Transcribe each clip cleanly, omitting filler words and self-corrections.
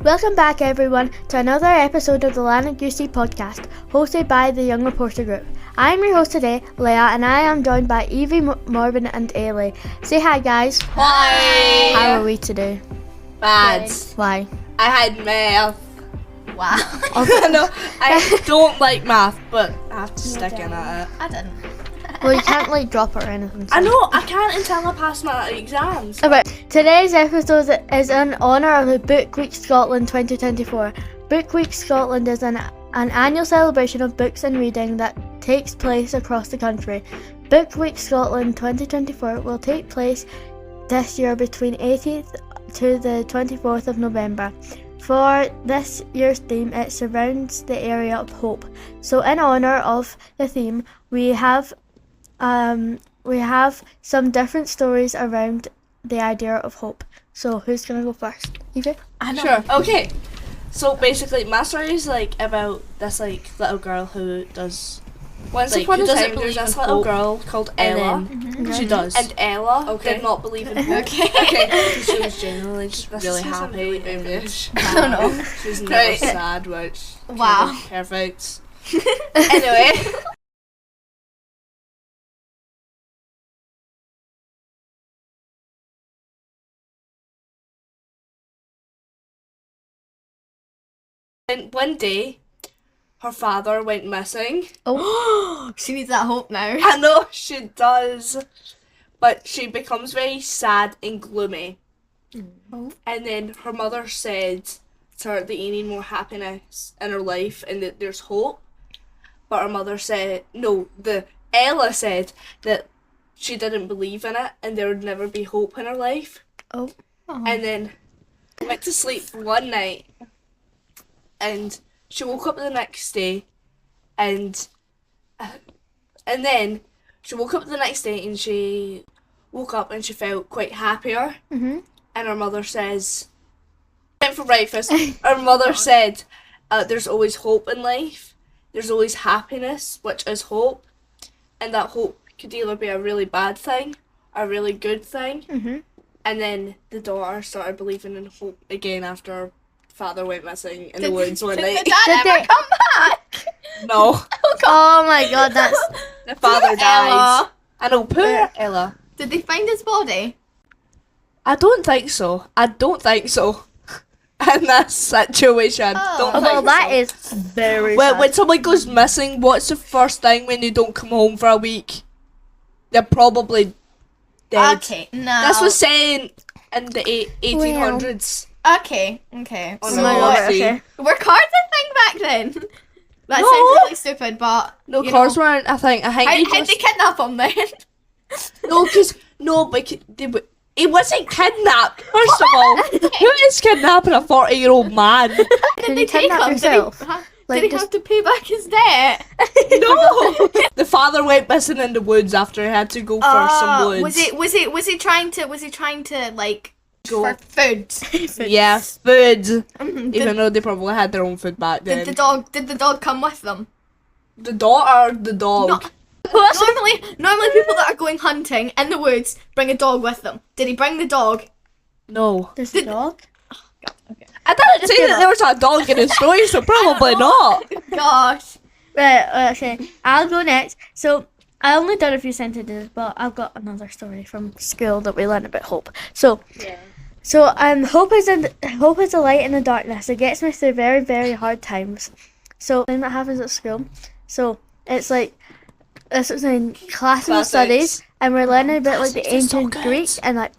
Welcome back everyone to another episode of the Lanark UC Podcast, hosted by the Young Reporter Group. I am your host today, Leah, and I am joined by Evie, Morven and Eilidh. Say hi guys. Hi. How are we today? Bad. Why? I had math. Wow. No, I don't like math, but I have to stick in at it. I didn't. Well, you can't drop it or anything. So. I know, I can't until I pass my exams. Okay, today's episode is in honour of the Book Week Scotland 2024. Book Week Scotland is an annual celebration of books and reading that takes place across the country. Book Week Scotland 2024 will take place this year between 18th to the 24th of November. For this year's theme, it surrounds the area of hope. So in honour of the theme, we have some different stories around the idea of hope. So who's gonna go first? Evie? I know. Sure. Okay. So basically, my story is about this little girl who does. Once upon a time, there's this little girl called Eilidh. She does. And Eilidh did not believe in hope. Okay. She was genuinely just really happy. I don't know. She was never sad, which wow. Perfect. Anyway. And one day, her father went missing. Oh, she needs that hope now. I know she does, but she becomes very sad and gloomy. Oh. And then her mother said to her that you need more happiness in her life and that there's hope. But her mother said, Ella said that she didn't believe in it and there would never be hope in her life. Oh. And then went to sleep one night. And she woke up the next day, and then she woke up the next day and she woke up and she felt quite happier. Mm-hmm. And her mother says, went for breakfast. Her mother said, "There's always hope in life. There's always happiness, which is hope, and that hope could either be a really bad thing or a really good thing." Mm-hmm. And then the daughter started believing in hope again after her father went missing in the woods one night. Did the dad ever come back? No. Oh my god, that's... The father died. Ella. I know, poor Ella. Did they find his body? I don't think so. In this situation, I don't think Well, so. that is very Well, sad. when someone goes missing, what's the first thing when they don't come home for a week? They're probably dead. Okay, no. This was saying in the 1800s. Okay. On So, the North Sea. okay. were cars a thing back then? That No. sounds really stupid, but No, you cars know. weren't. I think How'd they kidnap him then? But he wasn't kidnapped. First of all, who is kidnapping a 40-year-old man? Did Can they you take kidnap him? yourself? Did he have to pay back his debt? No. The father went missing in the woods after he had to go for some woods. Was he trying to like Go. for food? Yeah, food. Did, Even though they probably had their own food back then. did the dog come with them? The daughter, the dog. No. Normally people that are going hunting in the woods bring a dog with them. Did he bring the dog? No. There's a dog? Okay. I didn't say that there was a dog in the story, so probably not. Gosh. Right, okay. I'll go next. So, I only done a few sentences, but I've got another story from school that we learned about hope. So, hope is a light in the darkness. It gets me through very, very hard times. So, thing that happens at school. So, it's this is in classical studies, and we're learning about the ancient Greek and the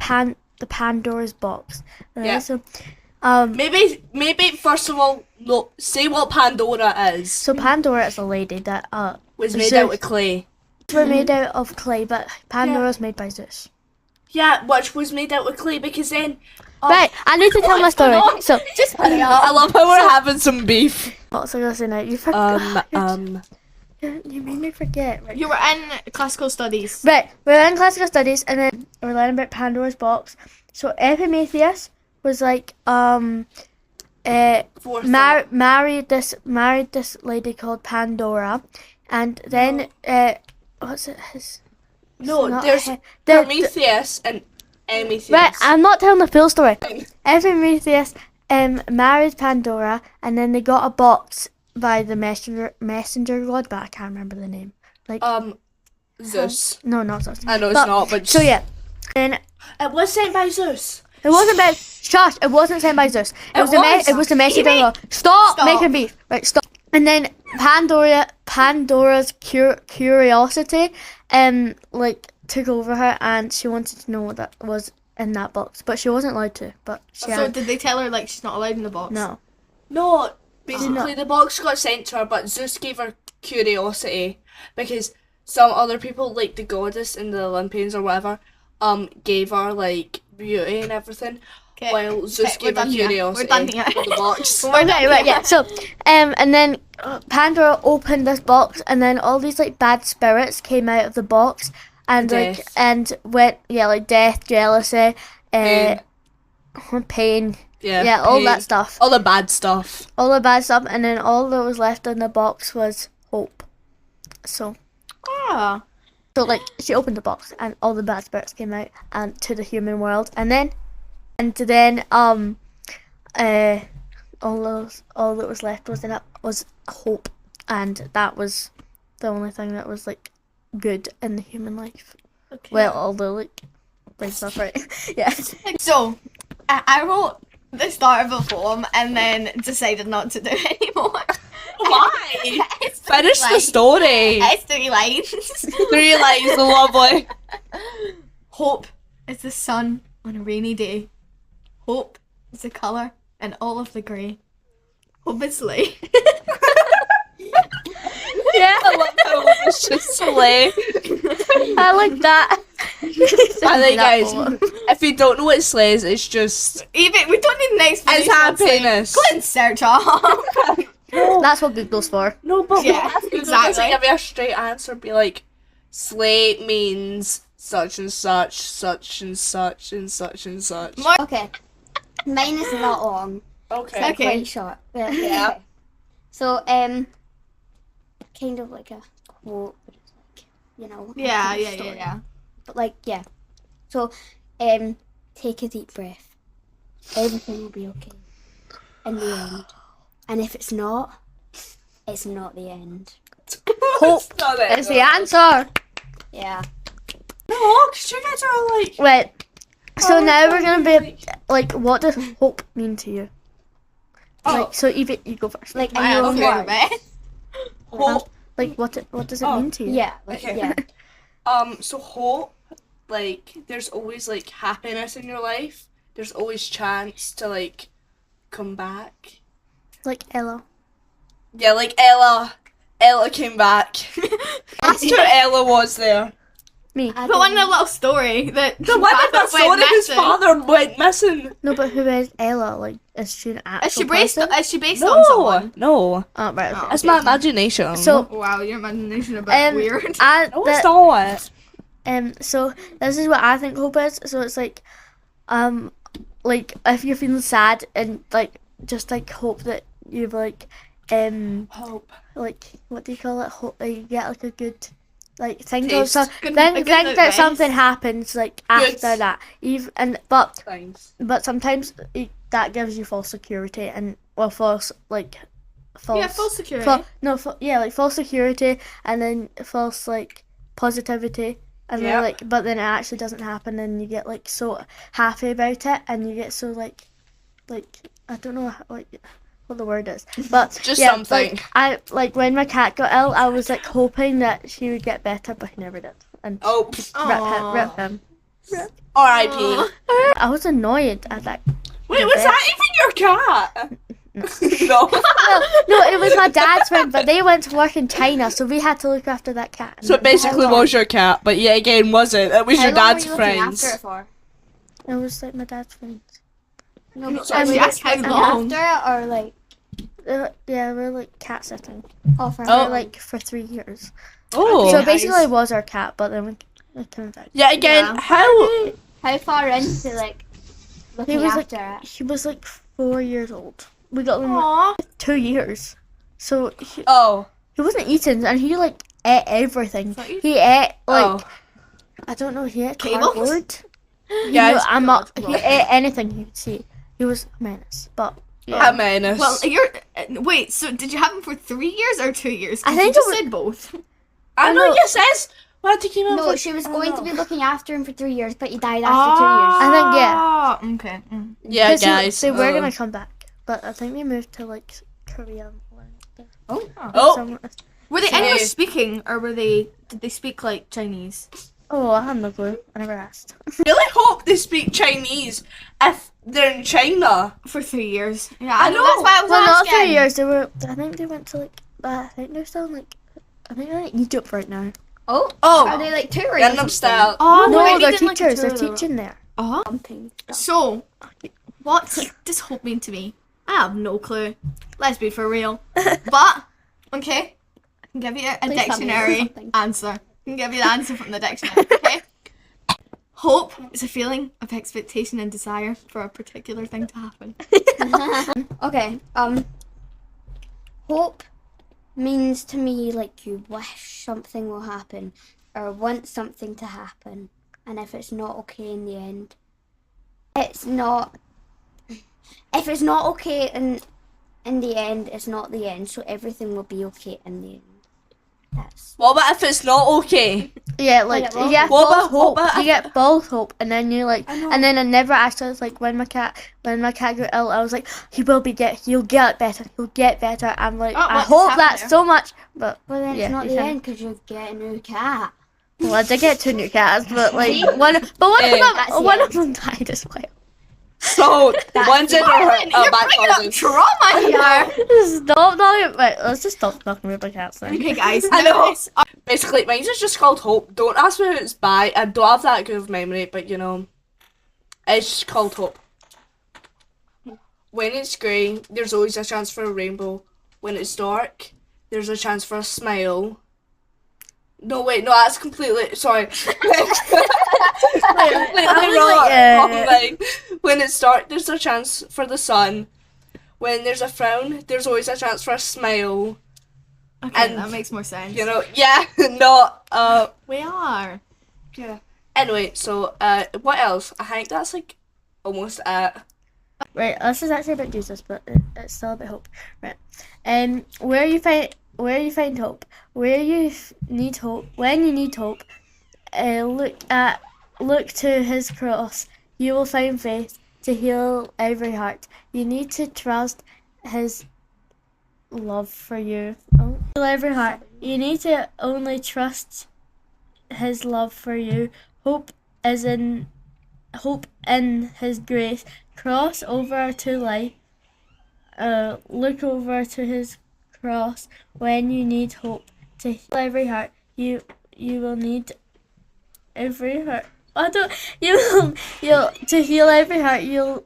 Pandora's box. Right? Yeah. So, Maybe first of all, no, say what Pandora is. so Pandora is a lady that Was made out of clay. were made out of clay, but Pandora's made by Zeus. Yeah, which was made out of clay because then. Right, I need to tell my story. So, Just hurry up. I love how we're having some beef. what's I gonna say now? You forgot. You made me forget. Right. You were in classical studies. Right, we're in classical studies, and then we're learning about Pandora's box. So Epimetheus was married this lady called Pandora, and then what's it? No, there's Prometheus and Epimetheus. Right, I'm not telling the full story. Epimetheus married Pandora, and then they got a box by the messenger god, but I can't remember the name. Like Zeus. No, not Zeus. I know it's not, but so yeah, and it was sent by Zeus. It wasn't by Shush. It wasn't sent by Zeus. It was the messenger god. Stop making beef. Right, stop. And then Pandora's curiosity, like took over her, and she wanted to know what that was in that box, but she wasn't allowed to. But did they tell her like she's not allowed in the box? No. Basically, the box got sent to her, but Zeus gave her curiosity because some other people, like the goddess and the Olympians or whatever, gave her like beauty and everything. Okay. While Zeus gave her curiosity. We're done here. For the box. right, yeah. So, and then Pandora opened this box, and then all these like bad spirits came out of the box, and death. like went like death, jealousy, pain. Yeah, all that stuff. All the bad stuff. And then all that was left in the box was hope. So. So like she opened the box, and all the bad spirits came out and to the human world, and then all that was left was hope, and that was the only thing that was like good in the human life. Okay. Well, all the like bad stuff, right? Yeah. So I wrote the start of a poem and then decided not to do it anymore. Why? Finish the story. It's 3 lines. 3 lines, lovely. Hope is the sun on a rainy day. Hope is the colour in all of the grey. Hope is slay. Yeah, I love how it's just slay. I like that. I think, guys, if you don't know what slay is, it's just... Evie, we don't need an explanation. It's happiness. Go and search up. No. That's what Google's for. No, but yeah, exactly. Give me a straight answer. Be like, slay means such and such, such and such, and such and such. Okay. Mine is not long. Okay. It's quite short. But, yeah. Okay. So, kind of like a quote, but it's like, you know. Yeah. But like, yeah. So, take a deep breath. Everything will be okay. In the end. And if it's not the end. Hope is the answer. Yeah. No, because you guys are like... Wait. So now we're going to be like, what does hope mean to you? Like, so Evie, you go first. Like, in your own words. Hope. Like, what does it mean to you? Yeah. Like, okay. Yeah. So hope, like, there's always, like, happiness in your life. There's always chance to, like, come back. Like Ella. Yeah, like Ella. Ella came back. After Ella was there. Me. But one in a little story that The one in the story, his father went missing. No, but who is Ella? Like, is she an actual Is she based on someone? No. Oh, right. Okay. It's my imagination. So, wow, your imagination is a bit weird. No, it's not. So this is what I think hope is. So it's like if you're feeling sad and like just like hope that you've like hope. Like, what do you call it? Hope that you get like a good like think Taste. of think that something happens like after that. But sometimes that gives you false security and false security. False security and then false like positivity. And then but then it actually doesn't happen, and you get like so happy about it, and you get so like I don't know what the word is, but just something. Like, I like when my cat got ill, I was like hoping that she would get better, but he never did. And rip him. R.I.P. I was annoyed at that. Wait, was that even your cat? No. No, it was my dad's friend, but they went to work in China, so we had to look after that cat. So it basically was your cat, but yeah, again, wasn't. It was your dad's friends. After it for? It was like my dad's friends. No, but how long? After it or like? Yeah, we were like cat sitting. For 3 years. Oh. So basically it was our cat, but then we came back. Yeah, again, how far into like looking after it? He was like 4 years old. We got him 2 years. So he wasn't eating, and he like ate everything. He ate like I don't know. He ate cardboard. Yeah, he ate anything he could see. He was a menace, but yeah. A menace. Well, wait. So did you have him for 3 years or 2 years? I think you just said both. I know you says. What did you No, she was going to be looking after him for 3 years, but he died after 2 years. I think, yeah. Okay. Mm. Yeah, guys. They were gonna come back, but I think they moved to like Korea. Oh. Were they English speaking, or did they speak like Chinese? Oh, I have no clue. I never asked. I really hope they speak Chinese if they're in China. For 3 years. Yeah, I know. That's why I was Well, not asking. 3 years. They were. I think they went to like. I think they're still in like. I think they're in Egypt right now. Oh. Oh. Are they like touring? Gangnam Style. Oh, no, maybe they're they didn't teachers. Like They're teaching there. Oh. So, what does hope mean to me? I have no clue. Let's be for real. But, okay, I can give you a dictionary answer. I can give you the answer from the dictionary, okay? Hope is a feeling of expectation and desire for a particular thing to happen. Okay, hope means to me like you wish something will happen or want something to happen, and if it's not okay in the end, it's not. If it's not okay in the end, it's not the end, so everything will be okay in the end. What about if it's not okay? Yeah, like you get false hope. You get false hope, and then you like, and then I never actually was like when my cat got ill, I was like, he'll get better. I'm like, I hope that so much, but then it's not the end because you get a new cat. Well, I did get 2 new cats, but like one of them died as well. So one's in her You're back bringing up closet. trauma here. Stop talking. Wait, let's just stop talking about my cats then. Okay, guys. I know. Basically, mine's is just called Hope. Don't ask me who it's by. I don't have that good of memory, but you know, it's just called Hope. When it's grey, there's always a chance for a rainbow. When it's dark, there's a chance for a smile. No, wait, no, that's completely, sorry. Completely wrong. Like, when it's dark, there's a chance for the sun. When there's a frown, there's always a chance for a smile. Okay, and, that makes more sense. You know, yeah, not, We are. Yeah. Anyway, so, what else? I think that's, like, almost it. Right, this is actually about Jesus, but it's still about hope. Right, where you find hope, where you need hope, when you need hope, look to His cross. You will find faith to heal every heart. You need to trust His love for you. Heal every heart. You need to only trust His love for you. Hope in His grace. Cross over to life. Look over to His cross when you need hope to heal every heart. You will need every heart. You'll to heal every heart. You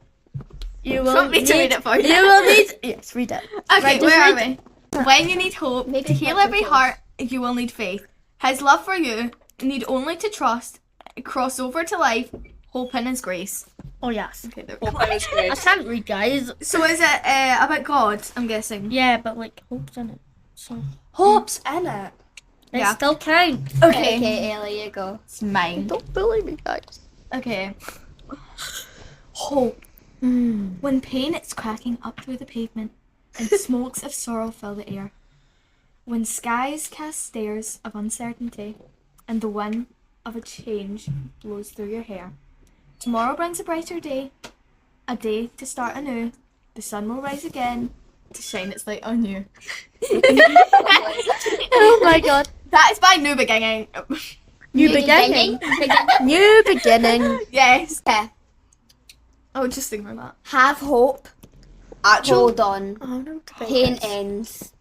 will want me to read it for you? You will need. Yes, read it. Okay, right, where are we? When you need hope Maybe to heal every heart, you will need faith. His love for you need only to trust. Cross over to life. Hope in His grace. Oh yes. Okay, there Hope in His grace. I can't read, guys. So is it about God? I'm guessing. Yeah, but like hope's in it. So Hope's in it. it still counts. Okay, Eilidh, you go. It's mine. Don't bully me, guys. Okay. Hope. When pain is cracking up through the pavement and smokes of sorrow fill the air. When skies cast stares of uncertainty and the wind of a change blows through your hair. Tomorrow brings a brighter day, a day to start anew. The sun will rise again to shine its light on you. Oh my god. That is by New Beginning. New beginning. New beginning. Yes. Okay. Oh, just think about that. Have hope. Hold on. Oh, no, Pain ends.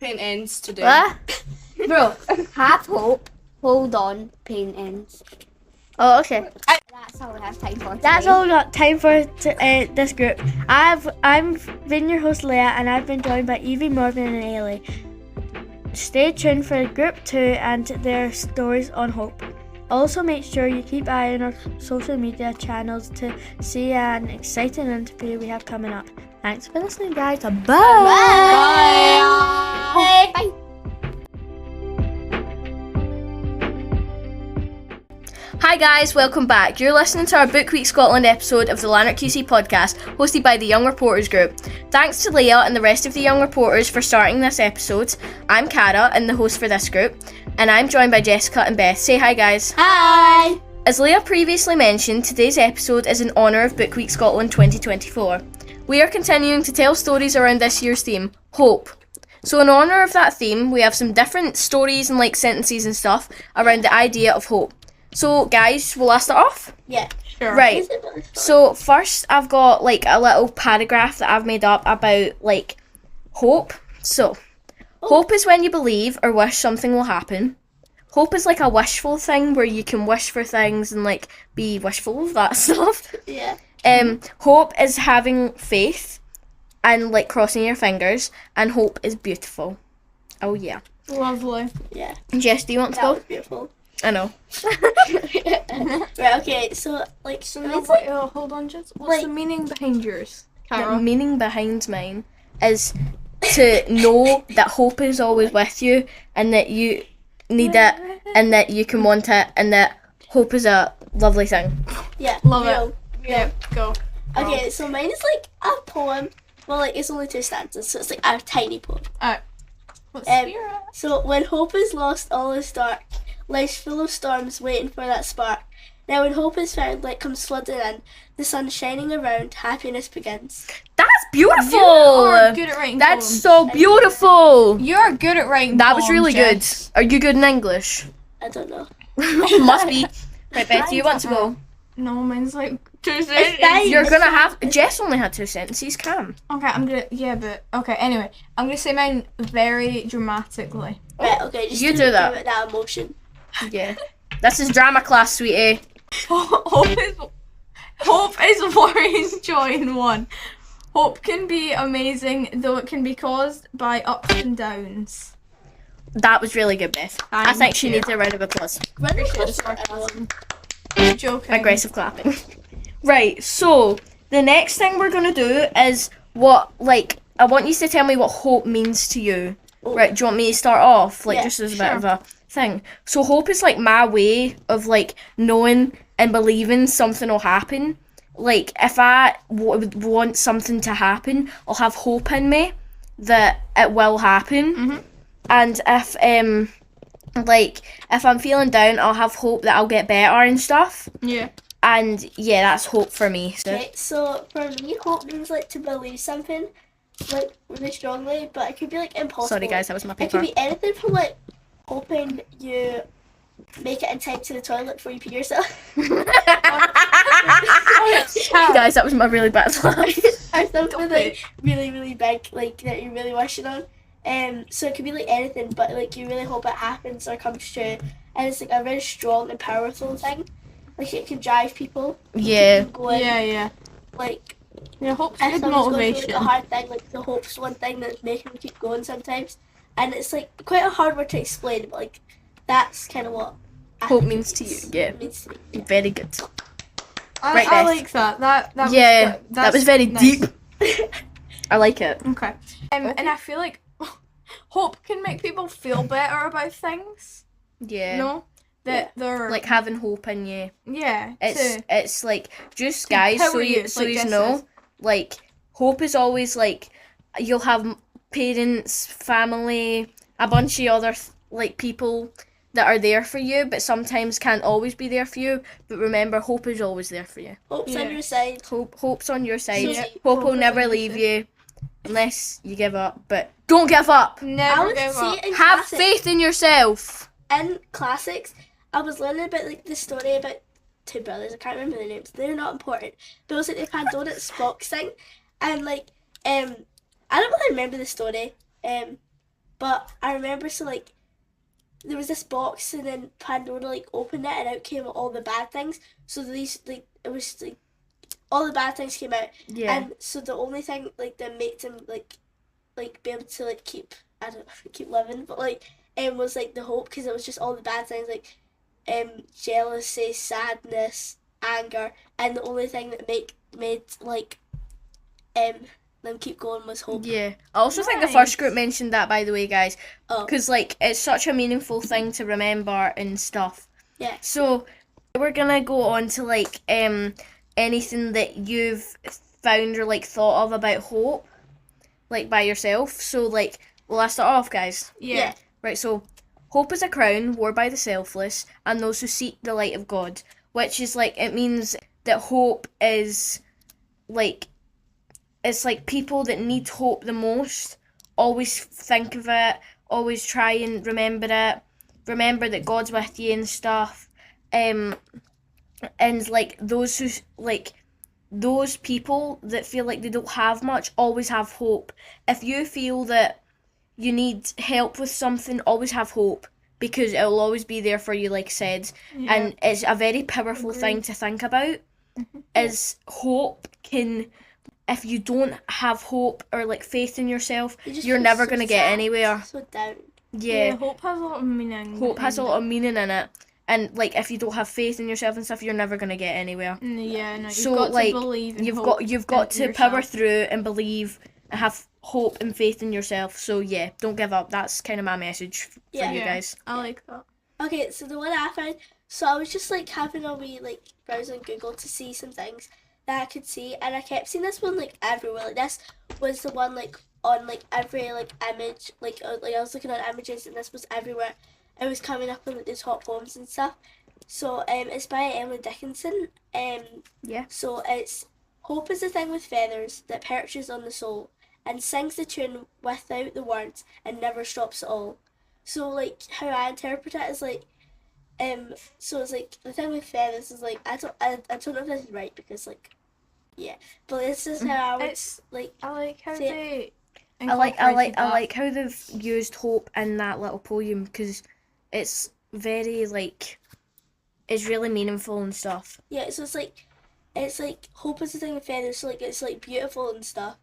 Pain ends today. What? Bro, have hope. Hold on. Pain ends. Oh, okay. That's all we have time for. That's all we got time for this group. I've been your host Leah, and I've been joined by Evie, Morven, and Eilidh. Stay tuned for group 2 and their stories on hope. Also, make sure you keep an eye on our social media channels to see an exciting interview we have coming up. Thanks for listening, guys. Bye. Bye. Bye. Hi Hi guys, welcome back. You're listening to our Book Week Scotland episode of the Lanark UC Podcast, hosted by the Young Reporters Group. Thanks to Leah and the rest of the Young Reporters for starting this episode. I'm Cara and the host for this group, and I'm joined by Jessica and Beth. Say hi guys. Hi! As Leah previously mentioned, today's episode is in honour of Book Week Scotland 2024. We are continuing to tell stories around this year's theme, hope. So in honour of that theme, we have some different stories and sentences and stuff around the idea of hope. So guys, will I start off? Yeah, Sure. Right. So first I've got a little paragraph that I've made up about hope. So hope is when you believe or wish something will happen. Hope is a wishful thing where you can wish for things and be wishful of that stuff. Yeah. Hope is having faith and crossing your fingers, and hope is beautiful. Oh yeah. Lovely. Yeah. Jess, do you want to That go? was beautiful. I know. Right, okay, so Hold on, Jess. What's the meaning behind yours, The Cara? meaning behind mine is to know that hope is always with you and that you need it and that you can want it and that hope is a lovely thing. yeah, Love real, it. real. Yeah, go. Okay, so mine is a poem. Well, it's only 2 stanzas, so it's a tiny poem. What's So when hope is lost, all is dark. Life's full of storms waiting for that spark. Now when hope is found, light comes flooding in. The sun shining around, happiness begins. That's beautiful! You are good at writing That's poems. so beautiful! You're good at writing That was poems, really Jess. good. Are you good in English? I don't know. Must be. Right, Beth, do you want to go? No, mine's 2 fine. sentences. You're gonna have. Jess only had 2 sentences, Cam. Okay, I'm gonna. Yeah, but okay. Anyway, I'm gonna say mine very dramatically. Right, okay, just You to do that. give it that emotion. Yeah. This is drama class, sweetie. Hope is worrying joy in one. Hope can be amazing, though it can be caused by ups and downs. That was really good, Beth. I Thank think she you. needs a round of applause. Really close Appreciate for everyone. Joking. Aggressive clapping. Right, so the next thing we're gonna do is what I want you to tell me what hope means to you. Oh. Right, do you want me to start off? Yeah, Just as a sure. bit of a thing. So hope is my way of knowing and believing something will happen. If I would want something to happen, I'll have hope in me that it will happen. Mm-hmm. And if I'm feeling down, I'll have hope that I'll get better and stuff. Yeah. And yeah, that's hope for me. So. Okay, so for me, hope means to believe something really strongly, but it could be impossible. Sorry guys, that was my It could paper. be anything from hoping you make it in time to the toilet before you pee yourself. Guys, that was my really bad laugh. Or something really, really big, that you're really wishing on. So it could be anything, but you really hope it happens or comes true. And it's a very strong and powerful thing. It can drive people. Yeah. Going, Yeah. Yeah, hope's if good someone's motivation. going through a hard thing, the hope's one thing that's making them keep going sometimes. And it's quite a hard word to explain, but that's kind of what I Hope think means to you. Yeah. it means to me. Very good. I Right, Beth. like that. That was Yeah, good. that was very nice. deep. I like it. Okay. And I feel hope can make people feel better about things. Yeah. You know? That they're Having hope in you. yeah. It's just to guys, so empower you you, so like you Jess know, says. hope is always you'll have parents, family, a bunch of other people that are there for you, but sometimes can't always be there for you. But remember, hope is always there for you. Hope's Yeah. on your side. Hope's on your side. So- Hope will Hope is never on your leave side. you unless you give up. But don't give up. I Never would give say up. in Have classics, faith in yourself. in classics, I was learning about the story about 2 brothers. I can't remember their names. They're not important. But it was the Pandora Spock thing, and I don't really remember the story. But I remember there was this box, and then Pandora opened it, and out came all the bad things. So these it was all the bad things came out, Yeah. and so the only thing that made them be able to keep keep living, but was the hope, because it was just all the bad things jealousy, sadness, anger, and the only thing that made them keep going was hope. Yeah. I also think the Nice. first group mentioned that, by the way, guys, Oh, because it's such a meaningful thing to remember and stuff. yeah. So We're gonna go on to like anything that you've found or like thought of about hope, like by yourself. So like, will I start off, guys? Yeah. Right. So, hope is a crown worn by the selfless and those who seek the light of God, which is like it means that hope is like it's like people that need hope the most always think of it, always try and remember it, remember that God's with you and stuff. And like those who like those people that feel like they don't have much always have hope. If you feel that you need help with something, always have hope because it'll always be there for you, like I said. Yeah. And it's a very powerful thing to think about. Is hope can, if you don't have hope or like faith in yourself, you're never gonna get anywhere. So down. Yeah. Hope has a lot of meaning. Hope has a lot of meaning in it. And like if you don't have faith in yourself and stuff, you're never gonna get anywhere. Yeah, no. So like you've got to yourself. power through and believe and have hope and faith in yourself. So yeah, don't give up. That's kind of my message for you guys. I like that. Okay, so the one I found, so I was just like having a wee like browse on Google to see some things that I could see, and I kept seeing this one like everywhere. Like this was the one like on like every like image, like I was looking at images and this was everywhere. It was coming up in like the top poems and stuff. So it's by Eilidh Dickinson. Yeah. So it's hope is a thing with feathers that perches on the soul and sings the tune without the words and never stops at all. So like how I interpret it is like so it's like the thing with feathers is like I don't know if this is right because like yeah, but this is how I would like I like how say they I like how they've used hope in that little poem because it's very like it's really meaningful and stuff. Yeah, so it's like hope is a thing with feathers, so like it's like beautiful and stuff.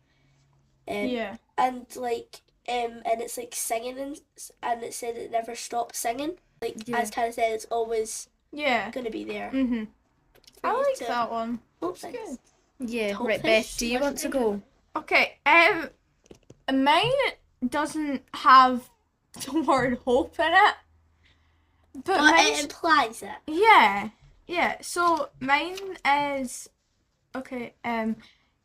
Yeah. And like and it's like singing and it said it never stops singing. Like as Cara said, it's always gonna be there. Mhm. I like that one. Hope things. Yeah, Hope right, things. Beth, do you want to go? Okay. Mine doesn't have the word hope in it. But it implies it. Yeah. So mine is okay.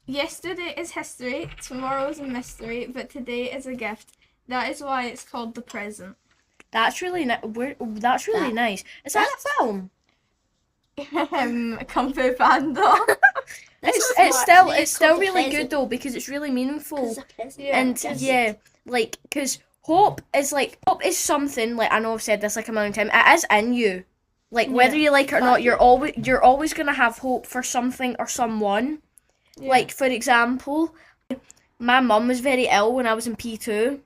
Yesterday is history, tomorrow is a mystery, but today is a gift. That is why it's called the present. That's really that's really nice. Is that a film? Kung Fu Panda. It's still really good though because it's really meaningful. Yeah. Like because hope is something like I know I've said this like a million times. It is in you, like whether you like it or not. You're always gonna have hope for something or someone. Yeah. Like for example, my mum was very ill when I was in P2.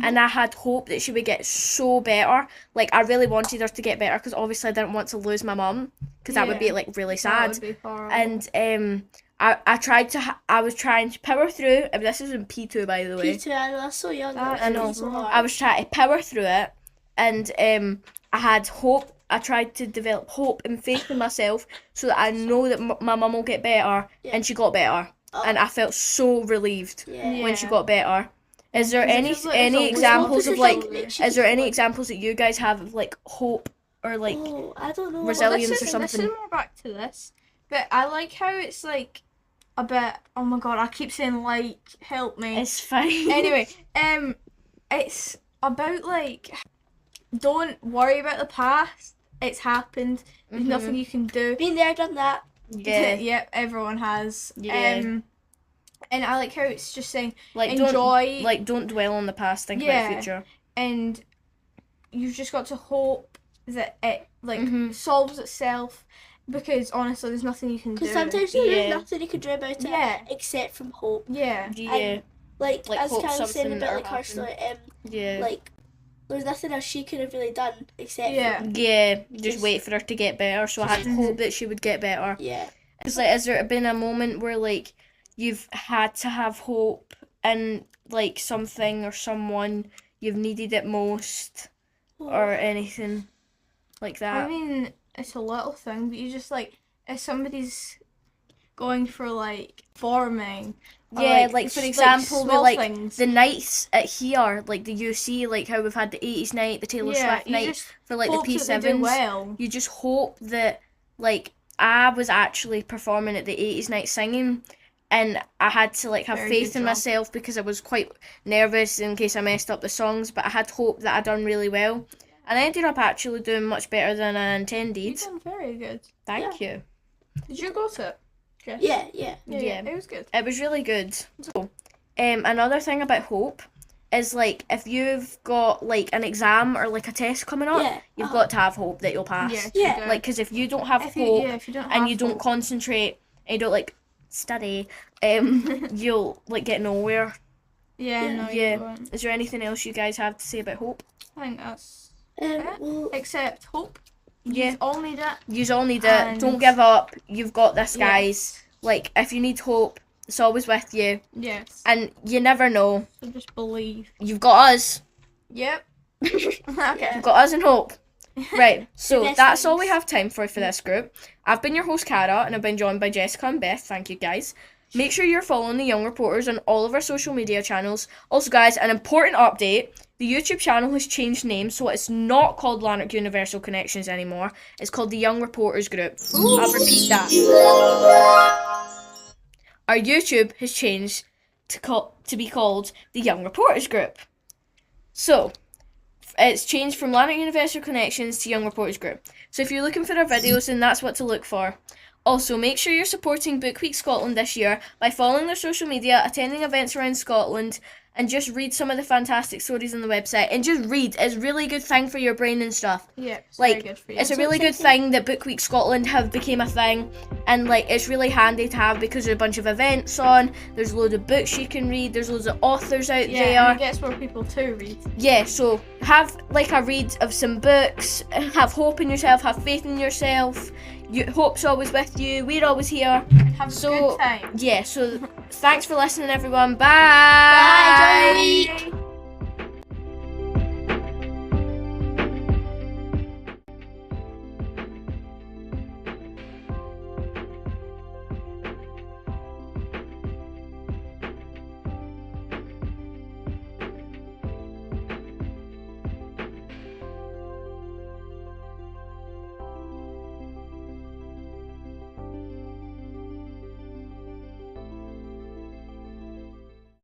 And I had hope that she would get so better. Like I really wanted her to get better because obviously I didn't want to lose my mum because that would be like really sad. That would be horrible. And I was trying to power through. This is in P2 by the way. P2, I know, that's so young. I know. So hard. I was trying to power through it, and I had hope. I tried to develop hope and faith in myself so that I know that my mum will get better, and she got better, and I felt so relieved when she got better. Is there any examples of like? Is there any examples that you guys have of like hope or like I don't know. resilience or something? Listen more back to this, but I like how it's like a bit. Oh my god, I keep saying like. Help me. It's fine. Anyway, it's about like don't worry about the past. It's happened. There's nothing you can do. Been there, done that. Yeah. Yep, everyone has. Yeah. And I like how it's just saying like enjoy. Don't dwell on the past. Think about the future. And you've just got to hope that it solves itself. Because honestly, there's nothing you can do. Because sometimes there's nothing you can do about it except from hope. Yeah. And, like as Karen said a bit like her story, yeah. Like there's nothing else she could have really done except just wait for her to get better. So I had hope that she would get better. Yeah. It's like, has there been a moment where like you've had to have hope in like something or someone you've needed it most or anything like that? I mean, it's a little thing, but you just like if somebody's going for like forming. Like for example, small with like things. the nights at here, like the UC, like how we've had the 80s night, the Taylor Swift night for like the P7s. Well. You just hope that like, I was actually performing at the 80s night singing, and I had to, like, have faith in myself because I was quite nervous in case I messed up the songs, but I had hope that I'd done really well. And I ended up actually doing much better than I intended. You done very good. Thank you. Did you go to it? Jess? Yeah. It was good. It was really good. So, another thing about hope is, like, if you've got, like, an exam or, like, a test coming up, you've got to have hope that you'll pass. Yeah. Like, because if you don't have hope and you don't concentrate and you don't, like, study, you'll, like, get nowhere. Yeah. Is there anything else you guys have to say about hope? I think that's it. Except hope. Yeah. You all need it. You all need it. Don't give up. You've got this, guys. Like, if you need hope, it's always with you. Yes. And you never know. So just believe. You've got us. Yep. Okay. You've got us and hope. Right, so that's all we have time for this group. I've been your host, Cara, and I've been joined by Jessica and Beth. Thank you, guys. Make sure you're following the Young Reporters on all of our social media channels. Also, guys, an important update. The YouTube channel has changed name, so it's not called Lanark Universal Connections anymore. It's called the Young Reporters Group. I'll repeat that. Our YouTube has changed to be called the Young Reporters Group. So, it's changed from Lanark Universal Connections to Young Reporters Group. So if you're looking for our videos, then that's what to look for. Also, make sure you're supporting Book Week Scotland this year by following their social media, attending events around Scotland, and just read some of the fantastic stories on the website. And just read. It's a really good thing for your brain and stuff. Yeah, it's like, very good for you. It's a really good thing that Book Week Scotland have became a thing. And, like, it's really handy to have because there's a bunch of events on. There's a load of books you can read. There's loads of authors out there. Yeah, and it gets more people to read. Yeah, so have, like, a read of some books. Have hope in yourself. Have faith in yourself. Hope's always with you. We're always here. Have a good time. Yeah, so thanks for listening, everyone. Bye. Bye. Enjoy the week.